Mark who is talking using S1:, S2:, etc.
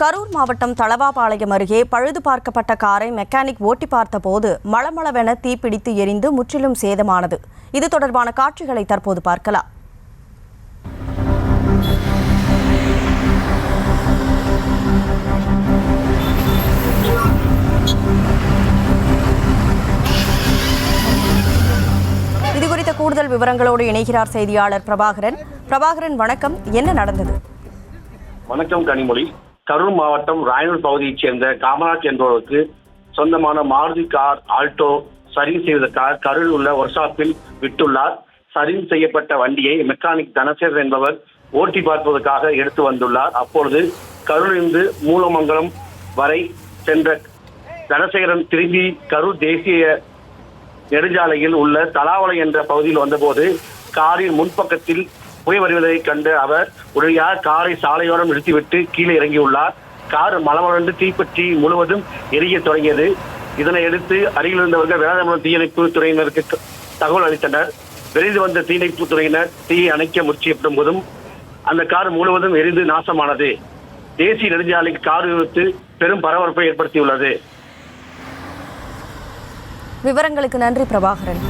S1: கரூர் மாவட்டம் தளவாபாளையம் அருகே பழுது பார்க்கப்பட்ட காரை மெக்கானிக் ஓட்டி பார்த்தபோது மளமளவென தீப்பிடித்து எரிந்து முற்றிலும் சேதமானது. இது தொடர்பான காட்சிகளை தற்போது பார்க்கலாம். இதுகுறித்த கூடுதல் விவரங்களோடு இணைகிறார் செய்தியாளர் பிரபாகரன். பிரபாகரன், வணக்கம். என்ன நடந்தது?
S2: வணக்கம் கனிமொழி. கரூர் மாவட்டம் ராயனூர் பகுதியைச் சேர்ந்த காமராஜ் என்பவருக்கு சொந்தமான மாருதி கார் ஆல்டோ சர்வீஸ் செய்த கார் கரூரில் உள்ள ஒர்க் ஷாப்பில் விட்டுள்ளார். சர்வீஸ் செய்யப்பட்ட வண்டியை மெக்கானிக் தனசேகர் என்பவர் ஓட்டி பார்ப்பதற்காக எடுத்து வந்துள்ளார். அப்பொழுது கரூரிலிருந்து மூலமங்கலம் வரை சென்ற தனசேகரன் திரும்பி கரூர் தேசிய நெடுஞ்சாலையில் உள்ள தலாவளை என்ற பகுதியில் வந்தபோது காரின் முன்பக்கத்தில் புகை வருவதை கண்டு அவர் உடனடியாக காரை சாலையோரம் நிறுத்திவிட்டு கீழே இறங்கியுள்ளார். கார் மளமளவென்று தீப்பற்றி முழுவதும் எரிய தொடங்கியது. இதனையடுத்து அருகில் இருந்தவர்கள் வேளாண் தீயணைப்பு துறையினருக்கு தகவல் அளித்தனர். விரைந்து வந்த தீயணைப்பு துறையினர் தீயை அணைக்க முயற்சிப்படும் போதும் அந்த கார் முழுவதும் எரிந்து நாசமானது. தேசிய நெடுஞ்சாலைக்கு கார் விபத்து பெரும் பரபரப்பை ஏற்படுத்தியுள்ளது.
S1: விவரங்களுக்கு நன்றி பிரபாகரன்.